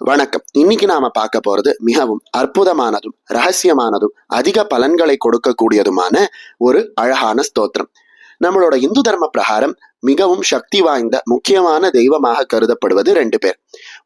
வணக்கம். இன்னைக்கு நாம பார்க்க போறது மிகவும் அற்புதமானதும் ரகசியமானதும் அதிக பலன்களை கொடுக்கக்கூடியதுமான ஒரு அழகான ஸ்தோத்திரம். நம்மளோட இந்து தர்ம பிரகாரம் மிகவும் சக்தி வாய்ந்த முக்கியமான தெய்வமாக கருதப்படுவது ரெண்டு பேர்.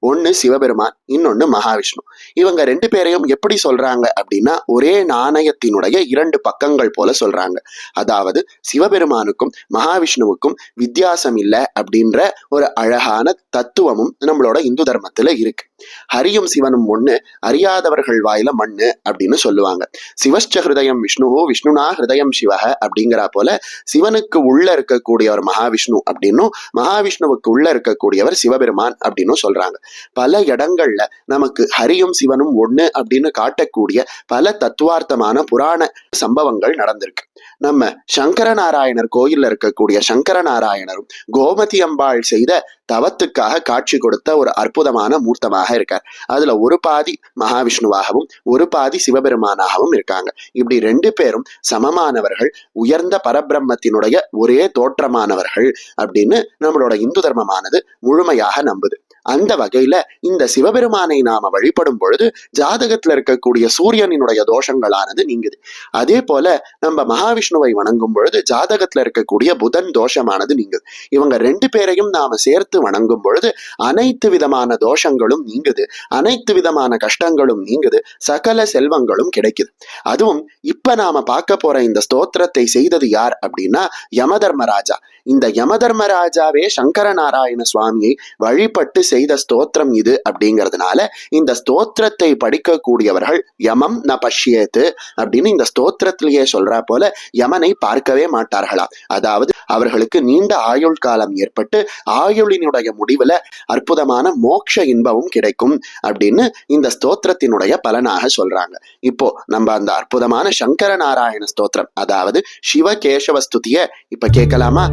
ஒன்னு சிவபெருமான், இன்னொன்னு மகாவிஷ்ணு. இவங்க ரெண்டு பேரையும் எப்படி சொல்றாங்க அப்படின்னா, ஒரே நாணயத்தினுடைய இரண்டு பக்கங்கள் போல சொல்றாங்க. அதாவது சிவபெருமானுக்கும் மகாவிஷ்ணுவுக்கும் வித்தியாசம் இல்லை அப்படின்ற ஒரு அழகான தத்துவமும் நம்மளோட இந்து தர்மத்துல இருக்கு. ஹரியும் சிவனும் ஒண்ணு, அறியாதவர்கள் வாயில மண்ணு அப்படின்னு சொல்லுவாங்க. சிவஸ்ச ஹிருதயம் விஷ்ணுவோ விஷ்ணுனா ஹிருதயம் சிவக அப்படிங்கிற போல சிவனுக்கு உள்ள இருக்கக்கூடியவர் மகாவிஷ்ணு அப்படின்னும் மகாவிஷ்ணுவுக்கு உள்ள இருக்கக்கூடியவர் சிவபெருமான் அப்படின்னு சொல்றாங்க. பல இடங்கள்ல நமக்கு ஹரியும் சிவனும் ஒண்ணு அப்படின்னு காட்டக்கூடிய பல தத்துவார்த்தமான புராண சம்பவங்கள் நடந்திருக்கு. நம்ம சங்கரநாராயணர் கோயில்ல இருக்கக்கூடிய சங்கரநாராயணரும் கோமதி அம்பாள் செய்த தவத்துக்காக காட்சி கொடுத்த ஒரு அற்புதமான மூர்த்தமாக இருக்கார். அதுல ஒரு பாதி மகாவிஷ்ணுவாகவும் ஒரு பாதி சிவபெருமானாகவும் இருக்காங்க. இப்படி ரெண்டு பேரும் சமமானவர்கள், உயர்ந்த பரபிரம்மத்தினுடைய ஒரே தோற்றமானவர்கள் அப்படின்னு நம்மளோட இந்து தர்மமானது முழுமையாக நம்புது. அந்த வகையில இந்த சிவபெருமானை நாம வழிபடும் பொழுது ஜாதகத்துல இருக்கக்கூடிய சூரியனினுடைய தோஷங்களானது நீங்குது. அதே போல நம்ம மகாவிஷ்ணுவை வணங்கும் பொழுது ஜாதகத்துல இருக்கக்கூடிய புதன் தோஷமானது நீங்குது. இவங்க ரெண்டு பேரையும் நாம சேர்த்து வணங்கும் பொழுது அனைத்து விதமான தோஷங்களும் நீங்குது, அனைத்து விதமான கஷ்டங்களும் நீங்குது, சகல செல்வங்களும் கிடைக்குது. அதுவும் இப்ப நாம பார்க்க போற இந்த ஸ்தோத்திரத்தை செய்தது யார் அப்படின்னா யமதர்மராஜா. இந்த யமதர்மராஜாவே சங்கரநாராயண சுவாமியை வழிபட்டு செய்த ஸ்தோத்திரம் இது அப்படிங்கிறதுனால இந்த ஸ்தோத்திரத்தை படிக்கக்கூடியவர்கள் யமம் ந பஷ்யேத்து அப்படின்னு இந்த ஸ்தோத்திரத்திலேயே சொல்றா போல யமனை பார்க்கவே மாட்டார்களா. அதாவது அவர்களுக்கு நீண்ட ஆயுள் காலம் ஏற்பட்டு ஆயுளினுடைய முடிவுல அற்புதமான மோட்ச இன்பமும் கிடைக்கும் அப்படின்னு இந்த ஸ்தோத்திரத்தினுடைய பலனாக சொல்றாங்க. இப்போ நம்ம அந்த அற்புதமான சங்கரநாராயண ஸ்தோத்திரம், அதாவது சிவகேசவ ஸ்துதிய இப்ப கேட்கலாமா?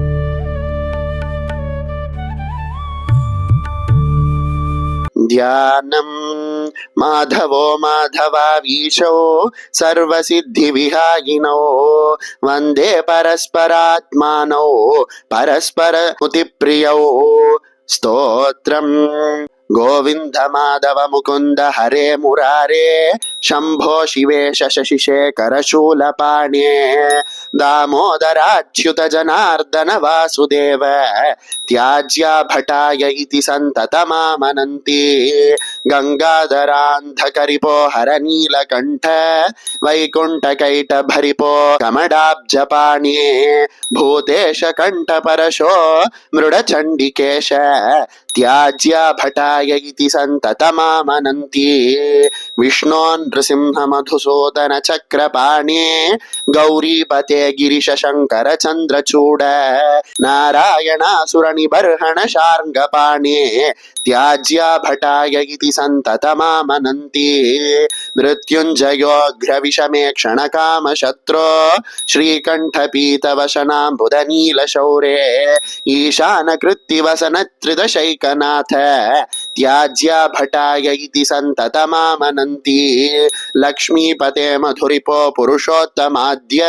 ध्यानम् माधवो माधवावीशो सर्वसिद्धिविहायिनो वन्दे परस्परात्मानो परस्परमुतिप्रियौ स्तोत्रम् गोविन्द माधव मुकुन्द हरे मुरारे शम्भो शिवेश शशिशेखर शूलपाणे दामोदराच्युत जनार्दन वासुदेव त्याज्या भटाय इति सन्ततमामनन्ति गंगाधरान्धकरिपो हर नीलकण्ठ वैकुण्ठकैटभरिपो कमडाब्जपाणे भूतेश कण्ठपरशो मृडचण्डिकेश त्याज्या भटाय इति सन्ततमामनन्ति विष्णोन् नृसिंह मधुसूदन चक्रपाणे गौरीपते गिरीश शंकर चन्द्रचूड नारायणासुरनिबर्हण शार्ङ्गपाणे त्याज्या भटाय इति सन्ततमामनन्ति मृत्युञ्जयोऽग्रविषमे क्षणकामशत्रो श्रीकण्ठपीतवशनाम्बुधनीलशौरे ईशानकृत्तिवसनत्रिदशैकनाथ त्याज्या भटाय इति सन्ततमामनन्ति लक्ष्मीपते मधुरिपो पुरुषोत्तमाद्य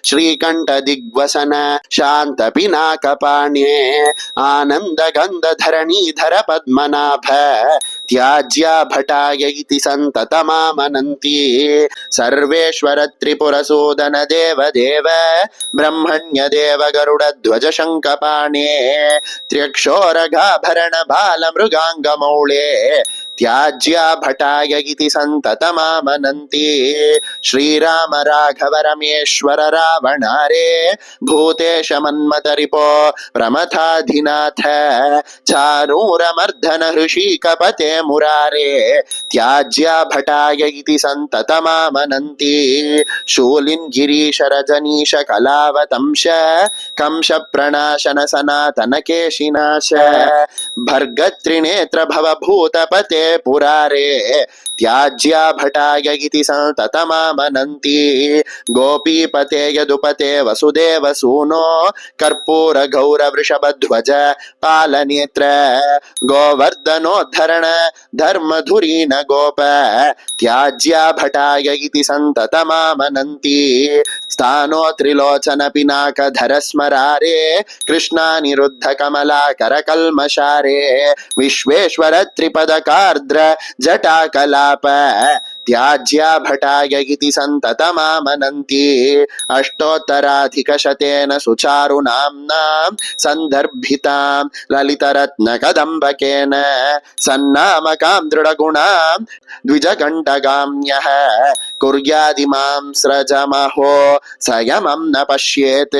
श्रीकण्ठदिग्वसन शान्तपिनाकपाणे आनन्दगन्धधरणीधर पद्मनाभ त्याज्या भटाय इति सन्ततमामनन्ति सर्वेश्वर त्रिपुरसूदन देवदेव ब्रह्मण्यदेव गरुडध्वज शङ्खपाणे त्र्यक्षोरगाभरण बालमृगाङ्गमौळे त्याज्या भटाय इति सन्ततमामनन्ति श्रीराम राघव रमेश्वर रावणारे भूतेश मन्मथरिपो प्रमथाधिनाथ चानूरमर्दन हृषीकपते मुरारे त्याज्या भटाय इति सन्ततमामनन्ति शूलिन् गिरीश रजनीश कलावतंश कंश प्रणाशन सनातन केशिनाश भर्गत्रिनेत्र भवभूतपते पुरारे त्याज्या भटाय इति सन्ततमामनन्ति गोपीपते यदुपते वसुदेव सूनो कर्पूर गौर वृषभध्वज पालनेत्र गोवर्धनोद्धरण धर्मधुरीन गोप त्याज्या भटाय इति सन्ततमामनन्ति स्थानो त्रिलोचन पिनाकधर स्मरारे कृष्णानिरुद्ध कमलाकर कल्मषारे विश्वेश्वर त्रिपदकार्द्र जटाकलाप त्याज्या भटाय इति सन्ततमामनन्ति अष्टोत्तराधिकशतेन सुचारुनाम्नां सन्दर्भितां ललितरत्नकदम्बकेन सन्नामकां दृढगुणां द्विजगण्डगाम्यः कुर्यादिमां स्रजमहो संयमं न पश्येत्।